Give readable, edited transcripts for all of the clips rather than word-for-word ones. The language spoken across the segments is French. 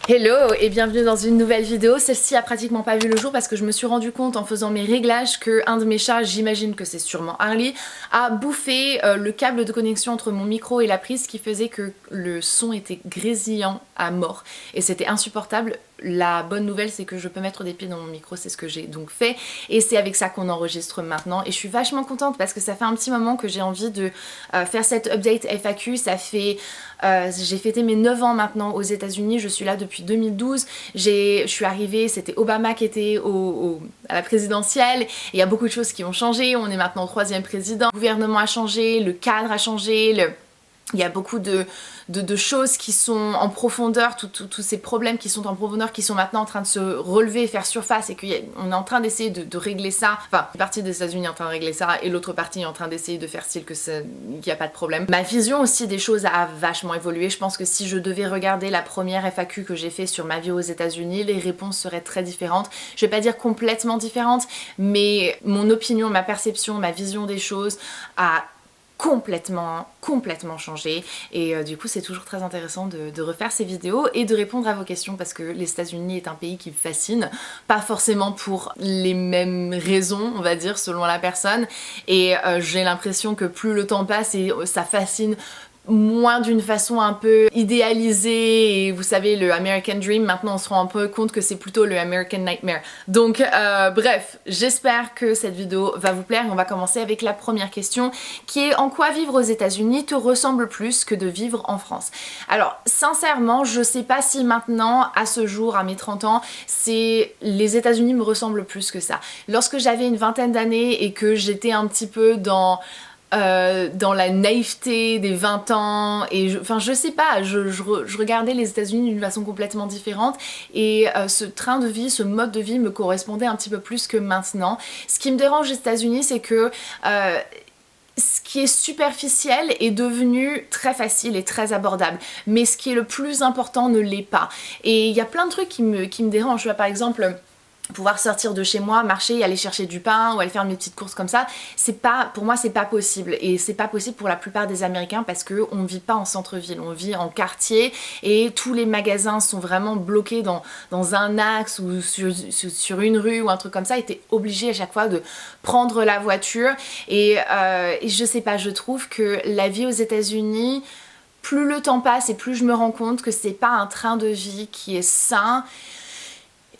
Hello et bienvenue dans une nouvelle vidéo. Celle-ci a pratiquement pas vu le jour parce que je me suis rendu compte en faisant mes réglages que un de mes chats, j'imagine que c'est sûrement Harley, a bouffé le câble de connexion entre mon micro et la prise, ce qui faisait que le son était grésillant à mort et c'était insupportable. La bonne nouvelle, c'est que je peux mettre des pieds dans mon micro, c'est ce que j'ai donc fait et c'est avec ça qu'on enregistre maintenant et je suis vachement contente parce que ça fait un petit moment que j'ai envie de faire cette update FAQ. Ça fait j'ai fêté mes 9 ans maintenant aux États-Unis, je suis là depuis 2012. Je suis arrivée, c'était Obama qui était à la présidentielle. Il y a beaucoup de choses qui ont changé, on est maintenant au 3e président. Le gouvernement a changé, le cadre a changé, il y a beaucoup de choses qui sont en profondeur, tous ces problèmes qui sont en profondeur, qui sont maintenant en train de se relever et faire surface, et qu'on est en train d'essayer de régler ça. Enfin, une partie des États-Unis est en train de régler ça, et l'autre partie est en train d'essayer de faire style qu'il n'y a pas de problème. Ma vision aussi des choses a vachement évolué. Je pense que si je devais regarder la première FAQ que j'ai fait sur ma vie aux États-Unis, les réponses seraient très différentes. Je vais pas dire complètement différentes, mais mon opinion, ma perception, ma vision des choses a complètement changé et du coup c'est toujours très intéressant de refaire ces vidéos et de répondre à vos questions parce que les États-Unis est un pays qui me fascine, pas forcément pour les mêmes raisons on va dire selon la personne, et j'ai l'impression que plus le temps passe et ça fascine moins d'une façon un peu idéalisée, et vous savez le American Dream, maintenant on se rend un peu compte que c'est plutôt le American Nightmare. Donc bref, j'espère que cette vidéo va vous plaire et on va commencer avec la première question qui est: en quoi vivre aux États-Unis te ressemble plus que de vivre en France? Alors sincèrement, je sais pas si maintenant, à ce jour, à mes 30 ans, les États-Unis me ressemblent plus que ça. Lorsque j'avais une vingtaine d'années et que j'étais un petit peu dans la naïveté des 20 ans et je sais pas, je regardais les États-Unis d'une façon complètement différente et ce train de vie, ce mode de vie me correspondait un petit peu plus que maintenant. Ce qui me dérange aux États-Unis, c'est que ce qui est superficiel est devenu très facile et très abordable, mais ce qui est le plus important ne l'est pas. Et il y a plein de trucs qui me dérangent. Tu vois, par exemple, pouvoir sortir de chez moi, marcher et aller chercher du pain ou aller faire mes petites courses comme ça, pour moi c'est pas possible, et c'est pas possible pour la plupart des Américains parce que on vit pas en centre-ville, on vit en quartier et tous les magasins sont vraiment bloqués dans un axe ou sur une rue ou un truc comme ça, et t'es obligé à chaque fois de prendre la voiture et je sais pas, je trouve que la vie aux États-Unis, plus le temps passe et plus je me rends compte que c'est pas un train de vie qui est sain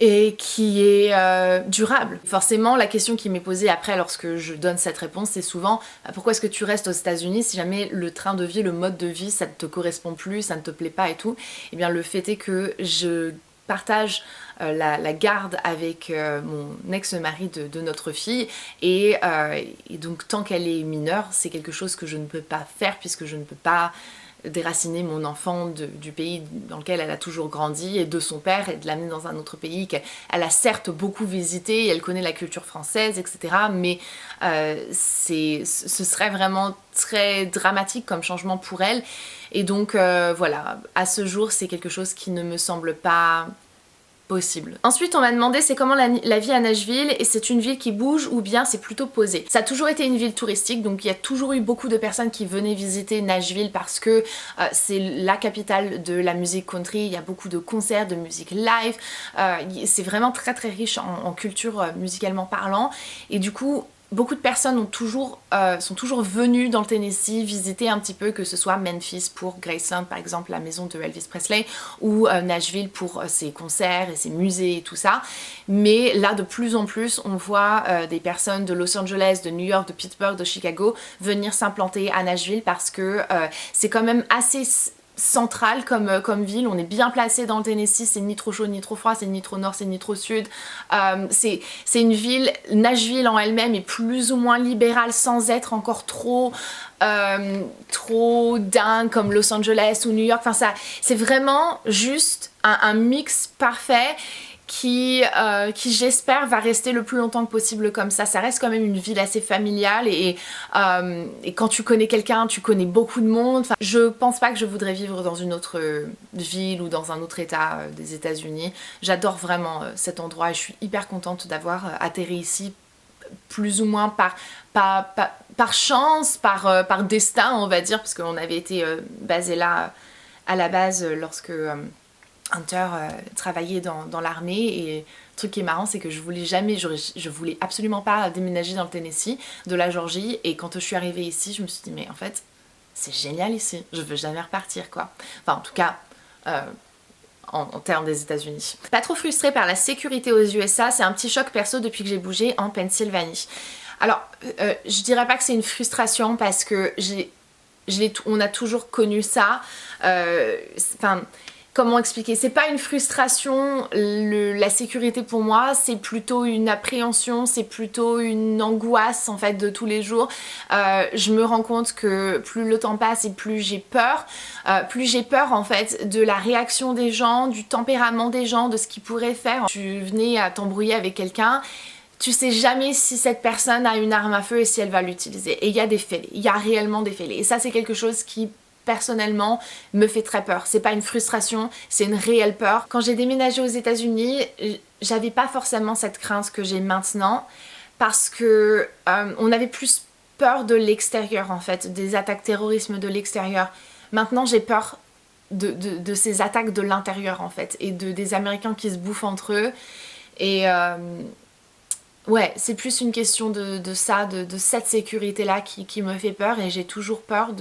et qui est durable. Forcément, la question qui m'est posée après lorsque je donne cette réponse, c'est souvent pourquoi est-ce que tu restes aux États-Unis si jamais le train de vie, le mode de vie, ça ne te correspond plus, ça ne te plaît pas et tout. Et bien le fait est que je partage la garde avec mon ex-mari de notre fille et donc tant qu'elle est mineure, c'est quelque chose que je ne peux pas faire puisque je ne peux pas déraciner mon enfant du pays dans lequel elle a toujours grandi et de son père, et de l'amener dans un autre pays qu'elle a certes beaucoup visité, elle connaît la culture française, etc. Mais ce serait vraiment très dramatique comme changement pour elle. Et donc voilà, à ce jour, c'est quelque chose qui ne me semble pas possible. Ensuite on m'a demandé c'est comment la vie à Nashville, et c'est une ville qui bouge ou bien c'est plutôt posé. Ça a toujours été une ville touristique, donc il y a toujours eu beaucoup de personnes qui venaient visiter Nashville parce que c'est la capitale de la musique country, il y a beaucoup de concerts, de musique live, c'est vraiment très riche en culture musicalement parlant, et du coup beaucoup de personnes sont toujours venues dans le Tennessee visiter un petit peu, que ce soit Memphis pour Graceland par exemple, la maison de Elvis Presley, ou Nashville pour ses concerts et ses musées et tout ça. Mais là de plus en plus on voit des personnes de Los Angeles, de New York, de Pittsburgh, de Chicago venir s'implanter à Nashville parce que c'est quand même assez centrale comme ville, on est bien placé dans le Tennessee, c'est ni trop chaud ni trop froid, c'est ni trop nord, c'est ni trop sud, c'est une ville, Nashville en elle-même est plus ou moins libérale sans être encore trop dingue comme Los Angeles ou New York, enfin ça, c'est vraiment juste un mix parfait qui j'espère va rester le plus longtemps que possible comme ça. Ça reste quand même une ville assez familiale et quand tu connais quelqu'un, tu connais beaucoup de monde. Enfin, je pense pas que je voudrais vivre dans une autre ville ou dans un autre état des États-Unis. J'adore vraiment cet endroit et je suis hyper contente d'avoir atterri ici, plus ou moins par chance, par destin on va dire, parce qu'on avait été basé là à la base lorsque Hunter travaillait dans l'armée et le truc qui est marrant c'est que je voulais absolument pas déménager dans le Tennessee, de la Georgie, et quand je suis arrivée ici je me suis dit mais en fait c'est génial ici, je veux jamais repartir quoi. Enfin en tout cas en termes des États-Unis. Pas trop frustrée par la sécurité aux USA, c'est un petit choc perso depuis que j'ai bougé en Pennsylvanie. Alors je dirais pas que c'est une frustration parce que on a toujours connu ça. Enfin, comment expliquer? C'est pas une frustration, la sécurité pour moi, c'est plutôt une appréhension, c'est plutôt une angoisse en fait de tous les jours. Je me rends compte que plus le temps passe et plus j'ai peur. Plus j'ai peur en fait de la réaction des gens, du tempérament des gens, de ce qu'ils pourraient faire. Tu venais à t'embrouiller avec quelqu'un, tu sais jamais si cette personne a une arme à feu et si elle va l'utiliser. Et il y a des fêlés, il y a réellement des fêlés. Et ça c'est quelque chose qui personnellement me fait très peur. C'est pas une frustration, c'est une réelle peur. Quand j'ai déménagé aux États-Unis, j'avais pas forcément cette crainte que j'ai maintenant parce que on avait plus peur de l'extérieur en fait, des attaques terrorisme de l'extérieur. Maintenant j'ai peur de ces attaques de l'intérieur en fait et des Américains qui se bouffent entre eux et ouais, c'est plus une question de ça, de cette sécurité-là qui me fait peur et j'ai toujours peur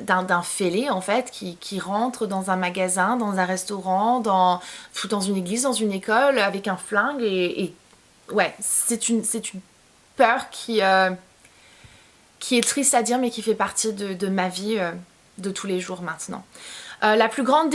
d'un fêlé en fait qui rentre dans un magasin, dans un restaurant, dans une église, dans une école avec un flingue et ouais, c'est une peur qui est triste à dire mais qui fait partie de ma vie de tous les jours maintenant. La plus grande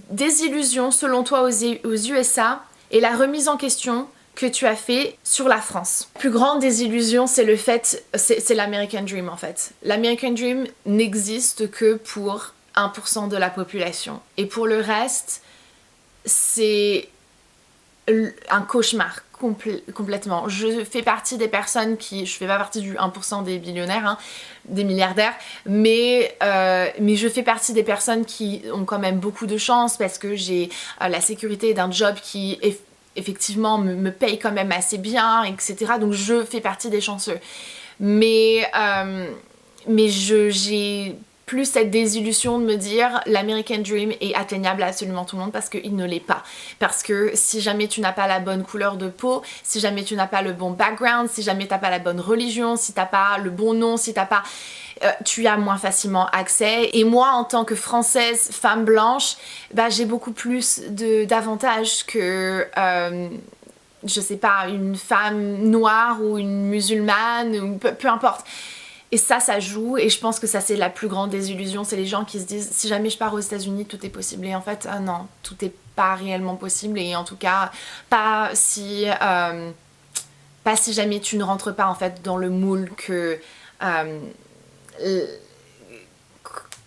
désillusion selon toi aux USA est la remise en question que tu as fait sur la France. La plus grande désillusion, c'est le fait, c'est l'American Dream en fait. L'American Dream n'existe que pour 1% de la population. Et pour le reste, c'est un cauchemar complètement. Je fais partie des personnes je fais pas partie du 1% des billionnaires, hein, des milliardaires, mais je fais partie des personnes qui ont quand même beaucoup de chance parce que j'ai la sécurité d'un job qui effectivement me paye quand même assez bien, etc. Donc je fais partie des chanceux. Mais j'ai plus cette désillusion de me dire l'American Dream est atteignable à absolument tout le monde parce qu'il ne l'est pas. Parce que si jamais tu n'as pas la bonne couleur de peau, si jamais tu n'as pas le bon background, si jamais tu n'as pas la bonne religion, si tu n'as pas le bon nom, si tu n'as pas... tu as moins facilement accès. Et moi, en tant que Française, femme blanche, bah, j'ai beaucoup plus d'avantages que... je sais pas, une femme noire ou une musulmane, ou peu importe. Et ça joue, et je pense que ça c'est la plus grande désillusion, c'est les gens qui se disent si jamais je pars aux États-Unis tout est possible, et en fait non, tout est pas réellement possible, et en tout cas pas si jamais tu ne rentres pas en fait dans le moule que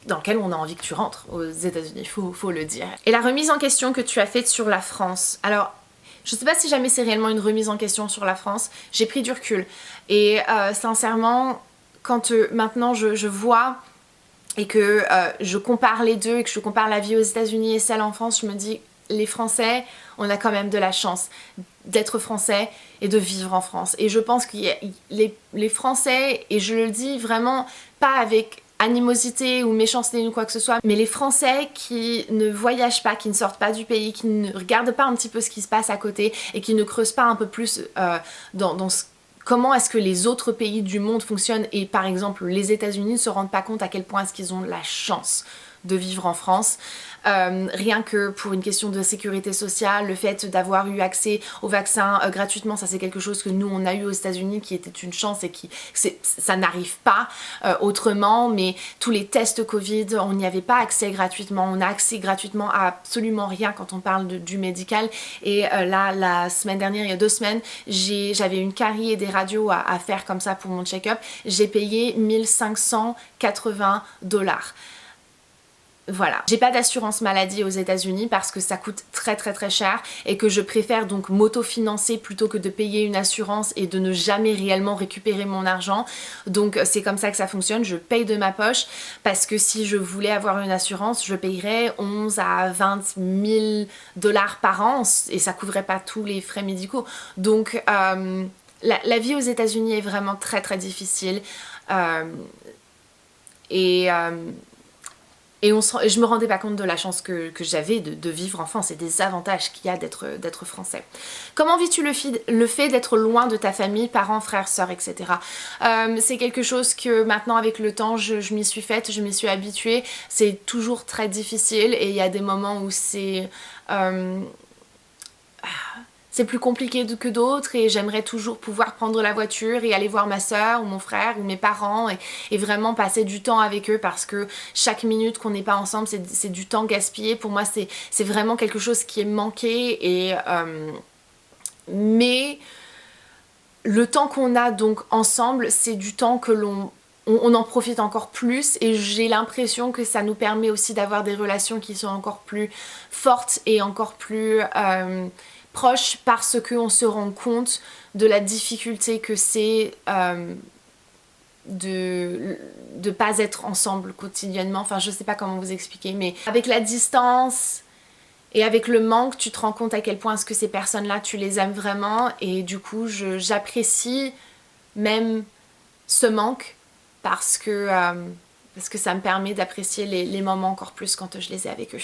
dans lequel on a envie que tu rentres aux États-Unis, faut le dire. Et la remise en question que tu as faite sur la France, alors je sais pas si jamais c'est réellement une remise en question sur la France, j'ai pris du recul, et sincèrement quand maintenant je vois et que je compare les deux et que je compare la vie aux États-Unis et celle en France, je me dis les Français, on a quand même de la chance d'être Français et de vivre en France. Et je pense que les Français, et je le dis vraiment pas avec animosité ou méchanceté ou quoi que ce soit, mais les Français qui ne voyagent pas, qui ne sortent pas du pays, qui ne regardent pas un petit peu ce qui se passe à côté et qui ne creusent pas un peu plus dans comment est-ce que les autres pays du monde fonctionnent, et par exemple les États-Unis ne se rendent pas compte à quel point est-ce qu'ils ont la chance de vivre en France. Rien que pour une question de sécurité sociale, le fait d'avoir eu accès au vaccin gratuitement, ça c'est quelque chose que nous on a eu aux États-Unis qui était une chance et ça n'arrive pas autrement, mais tous les tests Covid, on n'y avait pas accès gratuitement, on a accès gratuitement à absolument rien quand on parle du médical, et là la semaine dernière, il y a 2 semaines, j'avais une carie et des radios à faire comme ça pour mon check-up, j'ai payé 1580 $. Voilà, j'ai pas d'assurance maladie aux États-Unis parce que ça coûte très cher et que je préfère donc m'autofinancer plutôt que de payer une assurance et de ne jamais réellement récupérer mon argent. Donc c'est comme ça que ça fonctionne, je paye de ma poche parce que si je voulais avoir une assurance, je payerais 11 à 20 000 $ par an et ça couvrait pas tous les frais médicaux. Donc la vie aux États-Unis est vraiment très difficile et Et je me rendais pas compte de la chance que j'avais de vivre en France et des avantages qu'il y a d'être français. Comment vis-tu le fait d'être loin de ta famille, parents, frères, sœurs, etc. C'est quelque chose que maintenant avec le temps je m'y suis faite, je m'y suis habituée. C'est toujours très difficile et il y a des moments où c'est plus compliqué que d'autres et j'aimerais toujours pouvoir prendre la voiture et aller voir ma soeur ou mon frère ou mes parents et vraiment passer du temps avec eux parce que chaque minute qu'on n'est pas ensemble c'est du temps gaspillé. Pour moi c'est vraiment quelque chose qui est manqué mais le temps qu'on a donc ensemble c'est du temps que on en profite encore plus et j'ai l'impression que ça nous permet aussi d'avoir des relations qui sont encore plus fortes et encore plus proches parce qu'on se rend compte de la difficulté que c'est de pas être ensemble quotidiennement. Enfin, je sais pas comment vous expliquer, mais avec la distance et avec le manque, tu te rends compte à quel point est-ce que ces personnes-là, tu les aimes vraiment et du coup, j'apprécie même ce manque parce que ça me permet d'apprécier les moments encore plus quand je les ai avec eux.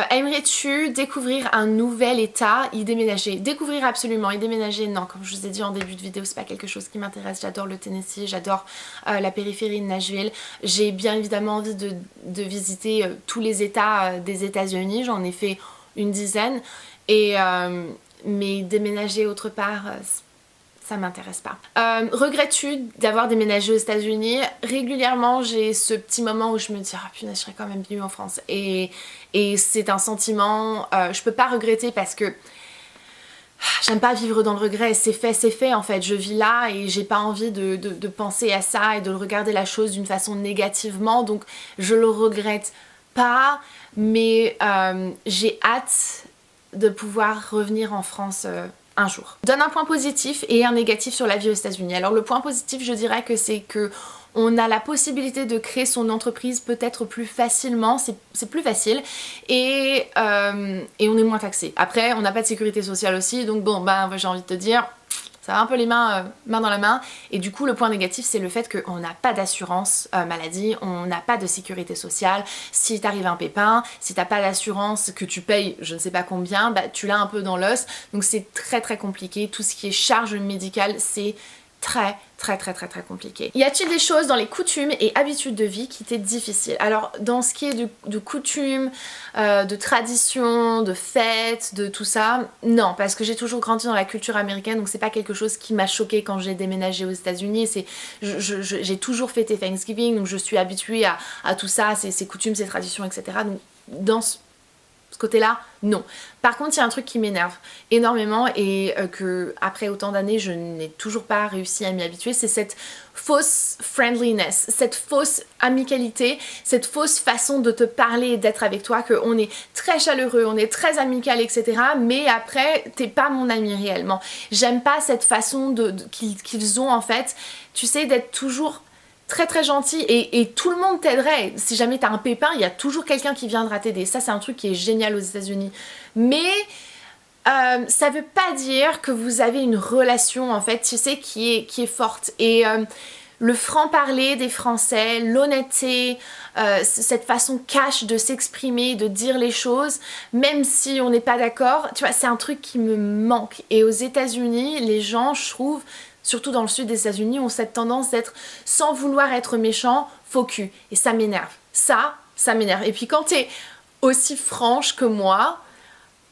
Aimerais-tu découvrir un nouvel état, y déménager? Découvrir absolument, y déménager non, comme je vous ai dit en début de vidéo, c'est pas quelque chose qui m'intéresse. J'adore le Tennessee, j'adore la périphérie de Nashville. J'ai bien évidemment envie de visiter tous les états des États-Unis, j'en ai fait une dizaine, mais déménager autre part, ça m'intéresse pas. Regrettes-tu d'avoir déménagé aux États-Unis? Régulièrement, j'ai ce petit moment où je me dis ah punaise, je serais quand même venue en France. Et c'est un sentiment, je peux pas regretter parce que j'aime pas vivre dans le regret. C'est fait en fait. Je vis là et j'ai pas envie de penser à ça et de regarder la chose d'une façon négativement. Donc je le regrette pas, mais j'ai hâte de pouvoir revenir en France un jour. Donne un point positif et un négatif sur la vie aux États-Unis. Alors le point positif, je dirais que c'est que on a la possibilité de créer son entreprise peut-être plus facilement, c'est plus facile et on est moins taxé. Après, on n'a pas de sécurité sociale aussi, donc bon, ben j'ai envie de te dire, ça va un peu les mains dans la main. Et du coup, le point négatif, c'est le fait qu'on n'a pas d'assurance maladie, on n'a pas de sécurité sociale. Si t'arrive un pépin, si t'as pas d'assurance, que tu payes je ne sais pas combien, bah tu l'as un peu dans l'os. Donc c'est très très compliqué. Tout ce qui est charge médicale, c'est très compliqué. Y a-t-il des choses dans les coutumes et habitudes de vie qui étaient difficiles? Alors dans ce qui est de coutumes, de traditions, de fêtes, de tout ça, non, parce que j'ai toujours grandi dans la culture américaine, donc c'est pas quelque chose qui m'a choquée quand j'ai déménagé aux États-Unis. J'ai toujours fêté Thanksgiving, donc je suis habituée à tout ça, ces coutumes, ces traditions, etc. Donc dans ce côté-là, non. Par contre, il y a un truc qui m'énerve énormément et que après autant d'années, je n'ai toujours pas réussi à m'y habituer, c'est cette fausse friendliness, cette fausse amicalité, cette fausse façon de te parler et d'être avec toi, qu'on est très chaleureux, on est très amical, etc. Mais après, t'es pas mon ami réellement. J'aime pas cette façon qu'ils ont en fait, tu sais, d'être toujours très gentil et tout le monde t'aiderait. Si jamais t'as un pépin, il y a toujours quelqu'un qui viendra t'aider. Ça, c'est un truc qui est génial aux États-Unis. Mais ça veut pas dire que vous avez une relation, en fait, tu sais, qui est forte. Et le franc-parler des Français, l'honnêteté, cette façon cash de s'exprimer, de dire les choses, même si on n'est pas d'accord, tu vois, c'est un truc qui me manque. Et aux États-Unis, les gens, je trouve, surtout dans le sud des États-Unis, ont cette tendance d'être, sans vouloir être méchant, faux cul. Et ça m'énerve. Ça m'énerve. Et puis quand t'es aussi franche que moi,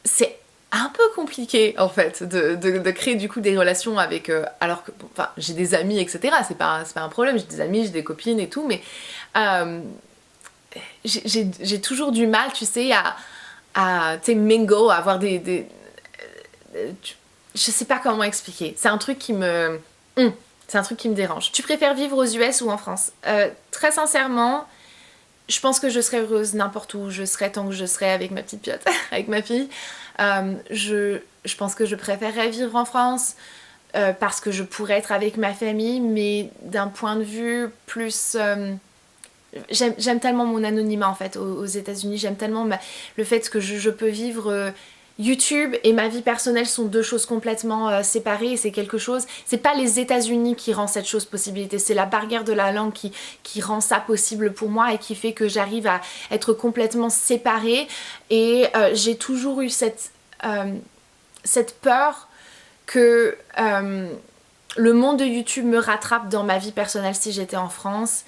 c'est un peu compliqué en fait de créer du coup des relations avec... alors que, bon, enfin, j'ai des amis, etc. C'est pas un problème. J'ai des amis, j'ai des copines et tout, mais j'ai toujours du mal, tu sais, à tu sais, mingle, à avoir je sais pas comment expliquer. C'est un truc qui me... c'est un truc qui me dérange. Tu préfères vivre aux US ou en France? Très sincèrement, je pense que je serais heureuse n'importe où je serais tant que je serais avec ma petite piotte, avec ma fille. Je pense que je préférerais vivre en France parce que je pourrais être avec ma famille, mais d'un point de vue plus... j'aime tellement mon anonymat en fait aux États-Unis, j'aime tellement le fait que je peux vivre YouTube et ma vie personnelle sont deux choses complètement séparées et c'est quelque chose, c'est pas les États-Unis qui rend cette chose possibilité, c'est la barrière de la langue qui rend ça possible pour moi et qui fait que j'arrive à être complètement séparée et j'ai toujours eu cette peur que le monde de YouTube me rattrape dans ma vie personnelle si j'étais en France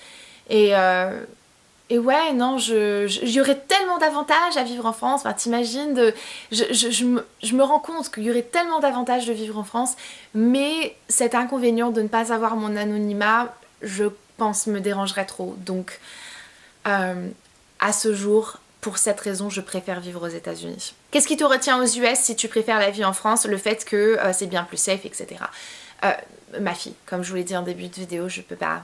et ouais, non, y aurait tellement d'avantages à vivre en France, enfin t'imagines, je me rends compte qu'il y aurait tellement d'avantages de vivre en France, mais cet inconvénient de ne pas avoir mon anonymat, je pense me dérangerait trop. Donc à ce jour, pour cette raison, je préfère vivre aux États-Unis. Qu'est-ce qui te retient aux US si tu préfères la vie en France? Le fait que c'est bien plus safe, etc. Ma fille, comme je vous l'ai dit en début de vidéo, je peux pas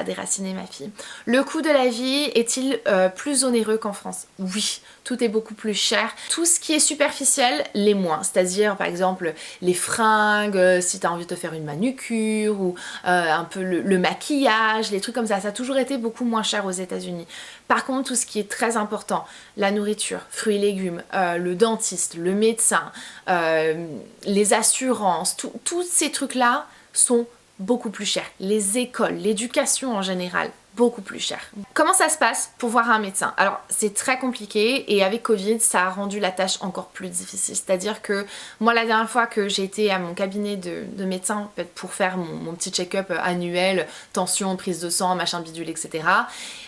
déraciner ma fille. Le coût de la vie est-il plus onéreux qu'en France? Oui, tout est beaucoup plus cher. Tout ce qui est superficiel, les moins. C'est-à-dire, par exemple, les fringues, si tu as envie de te faire une manucure, ou un peu le maquillage, les trucs comme ça a toujours été beaucoup moins cher aux États-Unis. Par contre, tout ce qui est très important, la nourriture, fruits et légumes, le dentiste, le médecin, les assurances, tous ces trucs-là sont beaucoup plus chers. Les écoles, l'éducation en général, beaucoup plus cher. Comment ça se passe pour voir un médecin? Alors c'est très compliqué et avec Covid ça a rendu la tâche encore plus difficile. C'est-à-dire que moi la dernière fois que j'ai été à mon cabinet de médecin pour faire mon petit check-up annuel, tension, prise de sang, machin bidule, etc.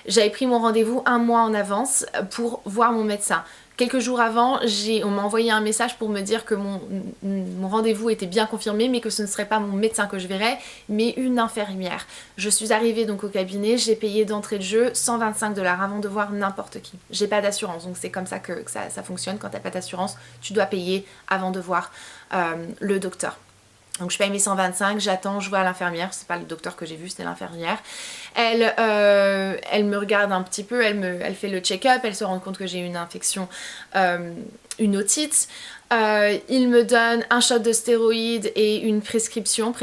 J'avais pris mon rendez-vous un mois en avance pour voir mon médecin. Quelques jours avant, on m'a envoyé un message pour me dire que mon rendez-vous était bien confirmé, mais que ce ne serait pas mon médecin que je verrais, mais une infirmière. Je suis arrivée donc au cabinet, j'ai payé d'entrée de jeu 125 $ avant de voir n'importe qui. J'ai pas d'assurance, donc c'est comme ça que ça fonctionne. Quand t'as pas d'assurance, tu dois payer avant de voir le docteur. Donc je paye mes 125, j'attends, je vois l'infirmière, c'est pas le docteur que j'ai vu, c'était l'infirmière. Elle me regarde un petit peu, elle fait le check-up, elle se rend compte que j'ai une infection, une otite. Il me donne un shot de stéroïdes et une prescription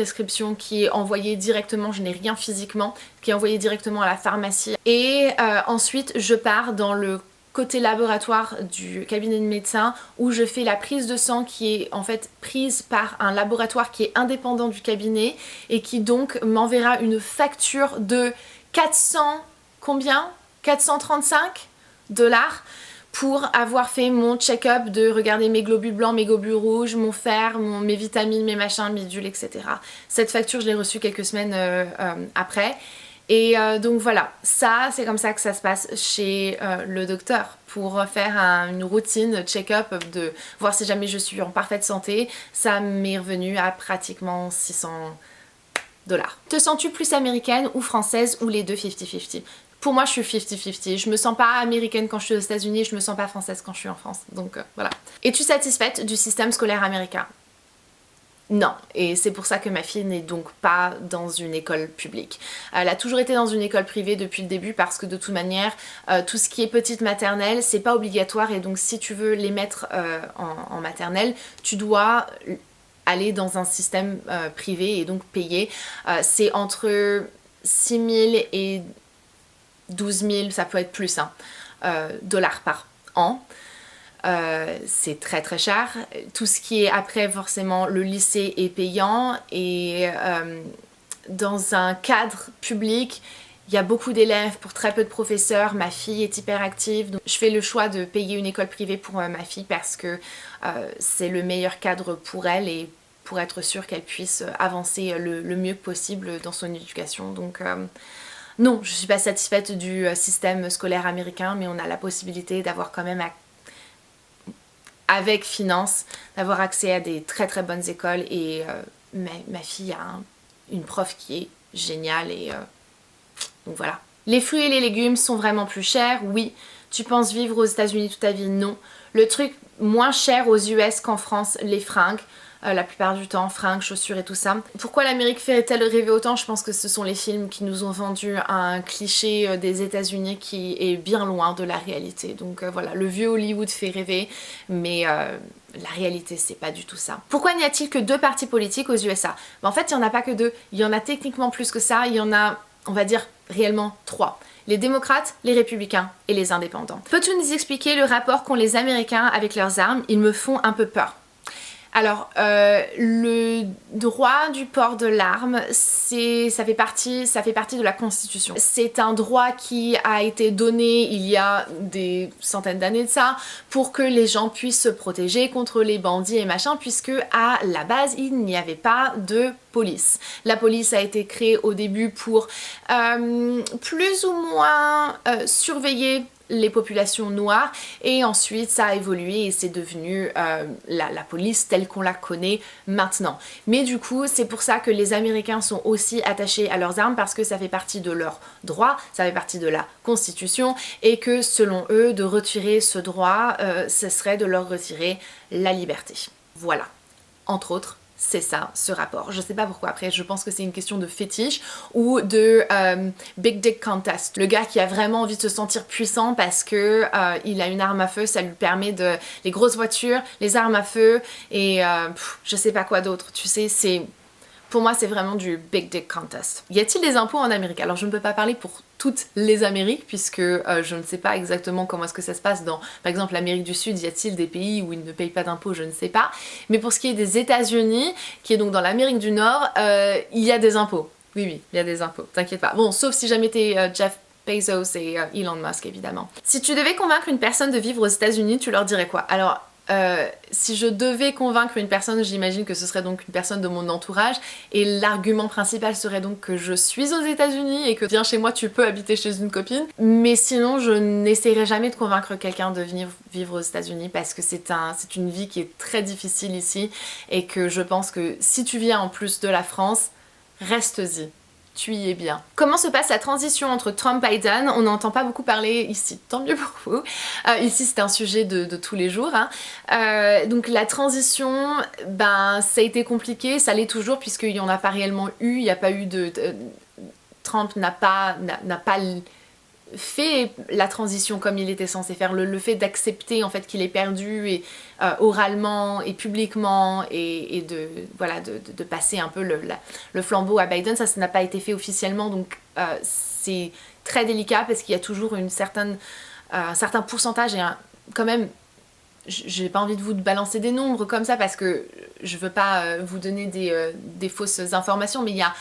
qui est envoyée directement, je n'ai rien physiquement, qui est envoyée directement à la pharmacie. Et ensuite je pars dans le côté laboratoire du cabinet de médecin où je fais la prise de sang qui est en fait prise par un laboratoire qui est indépendant du cabinet et qui donc m'enverra une facture de 400, combien? 435 $ pour avoir fait mon check-up de regarder mes globules blancs, mes globules rouges, mon fer, mes vitamines, mes machins, mes bidules, etc. Cette facture je l'ai reçue quelques semaines après. Et donc voilà, ça c'est comme ça que ça se passe chez le docteur pour faire une routine check-up de voir si jamais je suis en parfaite santé. Ça m'est revenu à pratiquement 600 $. Te sens-tu plus américaine ou française ou les deux 50-50? Pour moi je suis 50-50, je me sens pas américaine quand je suis aux États-Unis, je me sens pas française quand je suis en France, donc voilà. Es-tu satisfaite du système scolaire américain? Non, et c'est pour ça que ma fille n'est donc pas dans une école publique. Elle a toujours été dans une école privée depuis le début parce que de toute manière, tout ce qui est petite maternelle, c'est pas obligatoire et donc si tu veux les mettre en maternelle, tu dois aller dans un système privé et donc payer. C'est entre 6 000 et 12 000, ça peut être plus, dollars par an. C'est très très cher. Tout ce qui est après forcément le lycée est payant et dans un cadre public il y a beaucoup d'élèves pour très peu de professeurs. Ma fille est hyper active donc je fais le choix de payer une école privée pour ma fille parce que c'est le meilleur cadre pour elle et pour être sûre qu'elle puisse avancer le mieux possible dans son éducation. Donc non, je suis pas satisfaite du système scolaire américain, mais on a la possibilité d'avoir quand même avec finance, d'avoir accès à des très très bonnes écoles et ma fille a une prof qui est géniale et donc voilà. Les fruits et les légumes sont vraiment plus chers, oui. Tu penses vivre aux États-Unis toute ta vie? Non. Le truc moins cher aux US qu'en France, les fringues. La plupart du temps, fringues, chaussures et tout ça. Pourquoi l'Amérique fait-elle rêver autant? Je pense que ce sont les films qui nous ont vendu un cliché des États-Unis qui est bien loin de la réalité. Donc voilà, le vieux Hollywood fait rêver, mais la réalité c'est pas du tout ça. Pourquoi n'y a-t-il que 2 partis politiques aux USA? En fait, il n'y en a pas que 2. Il y en a techniquement plus que ça. Il y en a, on va dire, réellement 3. Les démocrates, les républicains et les indépendants. Peux-tu nous expliquer le rapport qu'ont les Américains avec leurs armes? Ils me font un peu peur. Alors, le droit du port de l'arme, ça fait partie de la Constitution. C'est un droit qui a été donné il y a des centaines d'années de ça, pour que les gens puissent se protéger contre les bandits et machin, puisque à la base, il n'y avait pas de police. La police a été créée au début pour plus ou moins surveiller les populations noires, et ensuite ça a évolué et c'est devenu la police telle qu'on la connaît maintenant. Mais du coup, c'est pour ça que les Américains sont aussi attachés à leurs armes, parce que ça fait partie de leurs droits, ça fait partie de la Constitution, et que selon eux, de retirer ce droit, ce serait de leur retirer la liberté. Voilà, entre autres. C'est ça, ce rapport. Je sais pas pourquoi, après je pense que c'est une question de fétiche ou de Big Dick Contest. Le gars qui a vraiment envie de se sentir puissant parce que il a une arme à feu, ça lui permet de... Les grosses voitures, les armes à feu et je sais pas quoi d'autre. Tu sais, c'est... Pour moi, c'est vraiment du Big Dick Contest. Y a-t-il des impôts en Amérique? Alors, je ne peux pas parler pour toutes les Amériques, puisque je ne sais pas exactement comment est-ce que ça se passe dans, par exemple, l'Amérique du Sud. Y a-t-il des pays où ils ne payent pas d'impôts? Je ne sais pas. Mais pour ce qui est des États-Unis, qui est donc dans l'Amérique du Nord, il y a des impôts. Oui, oui, il y a des impôts, t'inquiète pas. Bon, sauf si jamais t'es Jeff Bezos et Elon Musk, évidemment. Si tu devais convaincre une personne de vivre aux États-Unis, tu leur dirais quoi? Alors, si je devais convaincre une personne, j'imagine que ce serait donc une personne de mon entourage, et l'argument principal serait donc que je suis aux États-Unis et que viens chez moi, tu peux habiter chez une copine. Mais sinon, je n'essaierai jamais de convaincre quelqu'un de venir vivre aux États-Unis, parce que c'est une vie qui est très difficile ici, et que je pense que si tu viens en plus de la France, reste-y. Tu y es bien. Comment se passe la transition entre Trump et Biden? On n'entend pas beaucoup parler ici, tant mieux pour vous. Ici c'est un sujet de tous les jours. Hein. Donc la transition, ben ça a été compliqué, ça l'est toujours puisqu'il n'y en a pas réellement eu, il n'y a pas eu de... Trump n'a pas fait la transition comme il était censé faire, le fait d'accepter en fait qu'il est perdu et oralement et publiquement et de, voilà, de passer un peu le flambeau à Biden, ça n'a pas été fait officiellement, donc c'est très délicat parce qu'il y a toujours un certain pourcentage et quand même, j'ai pas envie de vous balancer des nombres comme ça parce que je veux pas vous donner des fausses informations, mais il y a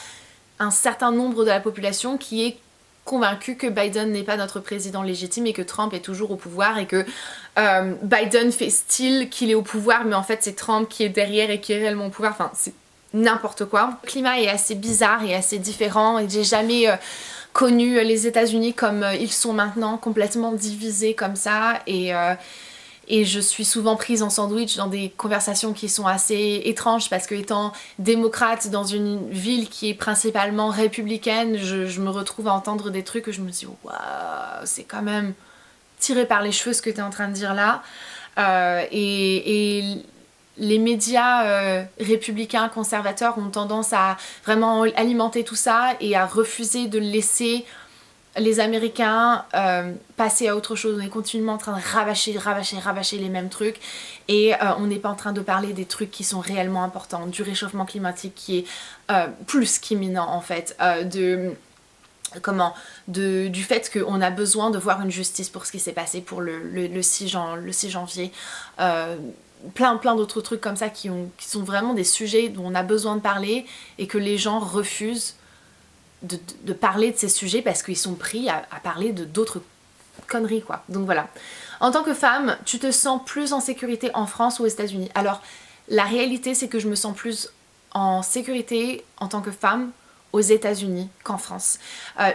un certain nombre de la population qui est convaincu que Biden n'est pas notre président légitime et que Trump est toujours au pouvoir et que Biden fait style qu'il est au pouvoir mais en fait c'est Trump qui est derrière et qui est réellement au pouvoir, enfin c'est n'importe quoi. Le climat est assez bizarre et assez différent et j'ai jamais connu les États-Unis comme ils sont maintenant, complètement divisés comme ça et je suis souvent prise en sandwich dans des conversations qui sont assez étranges parce que étant démocrate dans une ville qui est principalement républicaine, je me retrouve à entendre des trucs que je me dis waouh, c'est quand même tiré par les cheveux ce que tu es en train de dire là. Et les médias républicains, conservateurs ont tendance à vraiment alimenter tout ça et à refuser de laisser les Américains passer à autre chose. On est continuellement en train de rabâcher les mêmes trucs et on n'est pas en train de parler des trucs qui sont réellement importants, du réchauffement climatique qui est plus qu'imminent en fait, du fait qu'on a besoin de voir une justice pour ce qui s'est passé pour le 6 janvier. Plein d'autres trucs comme ça qui sont vraiment des sujets dont on a besoin de parler et que les gens refusent de parler de ces sujets parce qu'ils sont pris à parler de d'autres conneries quoi. Donc voilà. En tant que femme, tu te sens plus en sécurité en France ou aux États-Unis? Alors la réalité c'est que je me sens plus en sécurité en tant que femme aux États-Unis qu'en France.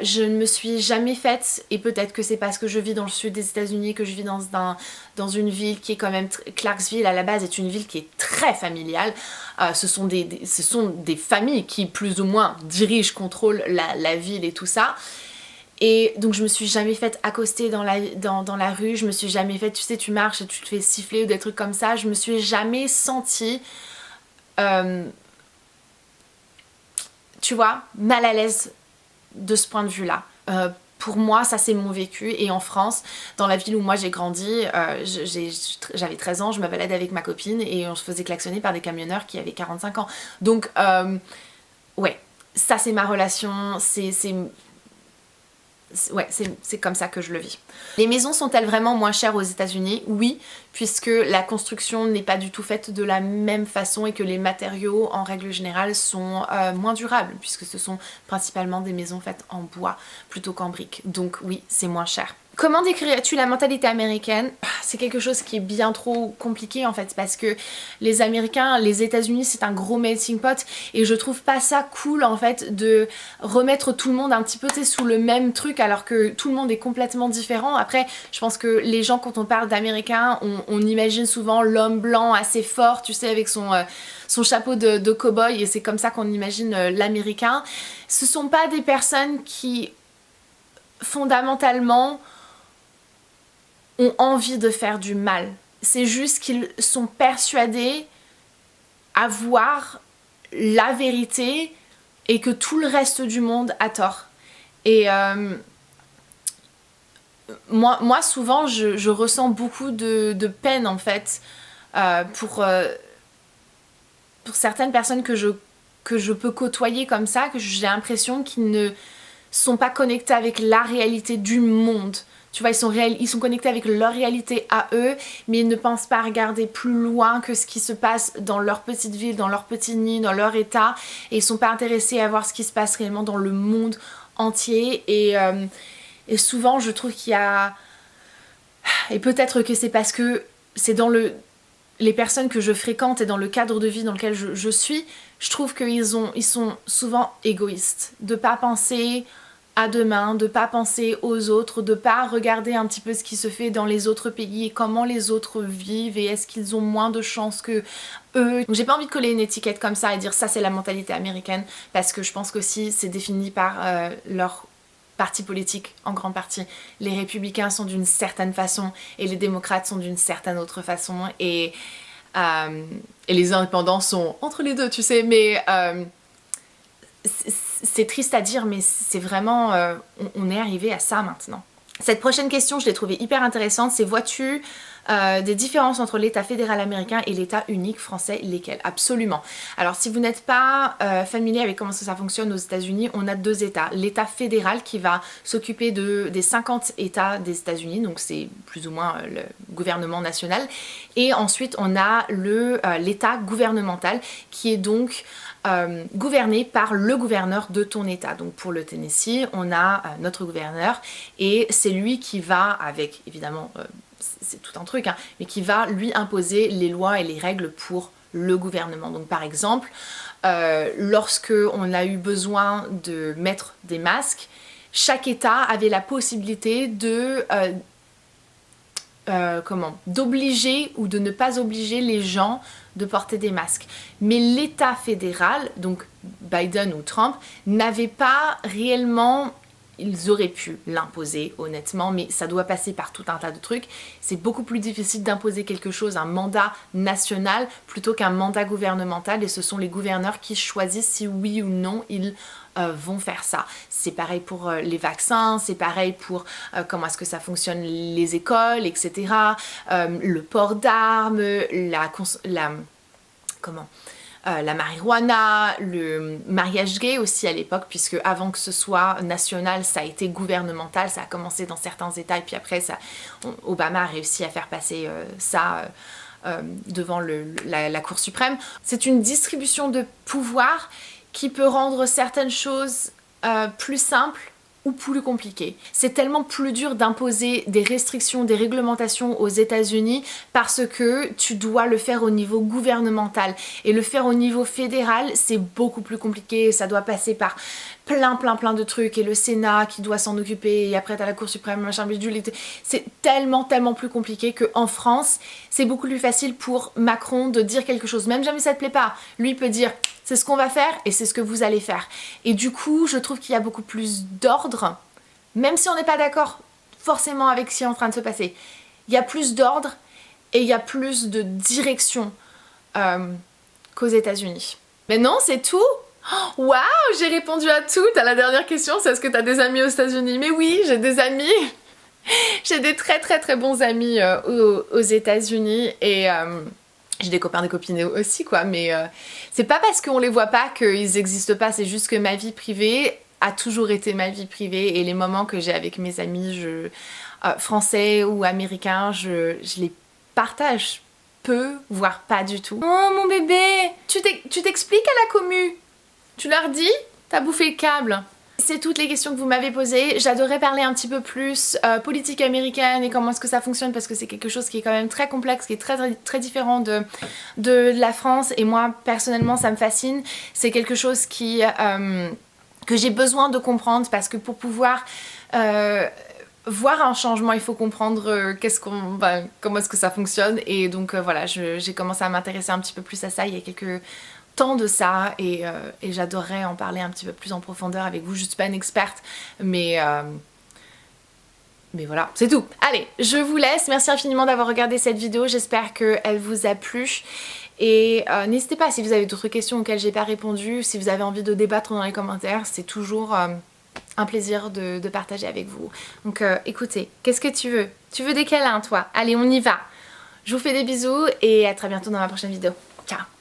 Je ne me suis jamais faite, et peut-être que c'est parce que je vis dans le sud des États-Unis, que je vis dans une ville qui est quand même... Clarksville à la base est une ville qui est très familiale. Ce sont des familles qui plus ou moins dirigent, contrôlent la ville et tout ça. Et donc je me suis jamais faite accoster dans la rue, je me suis jamais faite, tu sais, tu marches et tu te fais siffler ou des trucs comme ça. Je me suis jamais sentie... tu vois, mal à l'aise de ce point de vue-là. Pour moi, ça c'est mon vécu. Et en France, dans la ville où moi j'ai grandi, j'avais 13 ans, je me baladais avec ma copine et on se faisait klaxonner par des camionneurs qui avaient 45 ans. Donc, ouais, ça c'est ma relation, Ouais, c'est comme ça que je le vis. Les maisons sont-elles vraiment moins chères aux États-Unis? Oui, puisque la construction n'est pas du tout faite de la même façon et que les matériaux, en règle générale, sont moins durables, puisque ce sont principalement des maisons faites en bois plutôt qu'en briques. Donc oui, c'est moins cher. Comment décrirais-tu la mentalité américaine? C'est quelque chose qui est bien trop compliqué en fait, parce que les Américains, les États-Unis, c'est un gros melting pot et je trouve pas ça cool en fait de remettre tout le monde un petit peu sous le même truc alors que tout le monde est complètement différent. Après, je pense que les gens, quand on parle d'Américains, on imagine souvent l'homme blanc assez fort, tu sais, avec son chapeau de cow-boy, et c'est comme ça qu'on imagine l'Américain. Ce sont pas des personnes qui fondamentalement ont envie de faire du mal. C'est juste qu'ils sont persuadés avoir la vérité et que tout le reste du monde a tort. Et moi souvent, je ressens beaucoup de peine en fait pour certaines personnes que je peux côtoyer comme ça, que j'ai l'impression qu'ils ne sont pas connectés avec la réalité du monde. Tu vois, ils sont connectés avec leur réalité à eux, mais ils ne pensent pas regarder plus loin que ce qui se passe dans leur petite ville, dans leur petit nid, dans leur état, et ils sont pas intéressés à voir ce qui se passe réellement dans le monde entier. Et souvent, je trouve qu'il y a... Et peut-être que c'est parce que c'est dans les personnes que je fréquente et dans le cadre de vie dans lequel je suis, je trouve qu'ils sont souvent égoïstes, de pas penser à demain, de pas penser aux autres, de pas regarder un petit peu ce qui se fait dans les autres pays et comment les autres vivent et est-ce qu'ils ont moins de chance que eux. Donc j'ai pas envie de coller une étiquette comme ça et dire ça c'est la mentalité américaine, parce que je pense qu'aussi c'est défini par leur parti politique en grande partie. Les républicains sont d'une certaine façon et les démocrates sont d'une certaine autre façon, et les indépendants sont entre les deux, tu sais, mais c'est triste à dire, mais c'est vraiment... on est arrivé à ça maintenant. Cette prochaine question, je l'ai trouvée hyper intéressante, c'est vois-tu des différences entre l'État fédéral américain et l'État unique français, lesquels? Absolument. Alors si vous n'êtes pas familier avec comment ça fonctionne aux États-Unis, on a deux États. L'État fédéral qui va s'occuper des 50 États des États-Unis, donc c'est plus ou moins le gouvernement national. Et ensuite on a l'État gouvernemental qui est donc gouverné par le gouverneur de ton État. Donc pour le Tennessee, on a notre gouverneur et c'est lui qui va, avec évidemment... c'est tout un truc, hein, mais qui va lui imposer les lois et les règles pour le gouvernement. Donc par exemple, lorsque on a eu besoin de mettre des masques, chaque État avait la possibilité de d'obliger ou de ne pas obliger les gens de porter des masques. Mais l'État fédéral, donc Biden ou Trump, n'avait pas réellement... Ils auraient pu l'imposer honnêtement, mais ça doit passer par tout un tas de trucs. C'est beaucoup plus difficile d'imposer quelque chose, un mandat national, plutôt qu'un mandat gouvernemental, et ce sont les gouverneurs qui choisissent si oui ou non ils vont faire ça. C'est pareil pour les vaccins, c'est pareil pour comment est-ce que ça fonctionne les écoles, etc. Le port d'armes, la marijuana, le mariage gay aussi à l'époque, puisque avant que ce soit national, ça a été gouvernemental, ça a commencé dans certains États et puis après Obama a réussi à faire passer ça devant la Cour suprême. C'est une distribution de pouvoir qui peut rendre certaines choses plus simples ou plus compliqué. C'est tellement plus dur d'imposer des restrictions, des réglementations aux États-Unis parce que tu dois le faire au niveau gouvernemental. Et le faire au niveau fédéral, c'est beaucoup plus compliqué. Ça doit passer par plein de trucs et le Sénat qui doit s'en occuper et après t'as la Cour suprême, machin bidule. C'est tellement plus compliqué qu'en France, c'est beaucoup plus facile pour Macron de dire quelque chose. Même jamais ça te plaît pas. Lui peut dire c'est ce qu'on va faire et c'est ce que vous allez faire. Et du coup, je trouve qu'il y a beaucoup plus d'ordre, même si on n'est pas d'accord forcément avec ce qui est en train de se passer. Il y a plus d'ordre et il y a plus de direction qu'aux États-Unis. Mais non, c'est tout. Waouh, j'ai répondu à tout. À la dernière question, c'est est-ce que tu as des amis aux États-Unis? Mais oui, j'ai des amis. J'ai des très bons amis aux États-Unis et j'ai des copains, des copines aussi quoi, mais c'est pas parce qu'on les voit pas qu'ils existent pas, c'est juste que ma vie privée a toujours été ma vie privée et les moments que j'ai avec mes amis français ou américains, je les partage peu, voire pas du tout. Oh mon bébé, tu t'expliques à la commu? Tu leur dis? T'as bouffé le câble? C'est toutes les questions que vous m'avez posées. J'adorais parler un petit peu plus politique américaine et comment est-ce que ça fonctionne parce que c'est quelque chose qui est quand même très complexe, qui est très différent de la France et moi personnellement ça me fascine. C'est quelque chose que j'ai besoin de comprendre parce que pour pouvoir voir un changement, il faut comprendre comment est-ce que ça fonctionne et donc voilà, j'ai commencé à m'intéresser un petit peu plus à ça il y a quelques temps de ça et j'adorerais en parler un petit peu plus en profondeur avec vous. Je suis pas une experte mais voilà, c'est tout. Allez, je vous laisse. Merci infiniment d'avoir regardé cette vidéo. J'espère qu'elle vous a plu. Et n'hésitez pas si vous avez d'autres questions auxquelles j'ai pas répondu, si vous avez envie de débattre dans les commentaires, c'est toujours un plaisir de partager avec vous. Donc écoutez, qu'est-ce que tu veux? Tu veux des câlins toi? Allez, on y va. Je vous fais des bisous et à très bientôt dans ma prochaine vidéo. Ciao!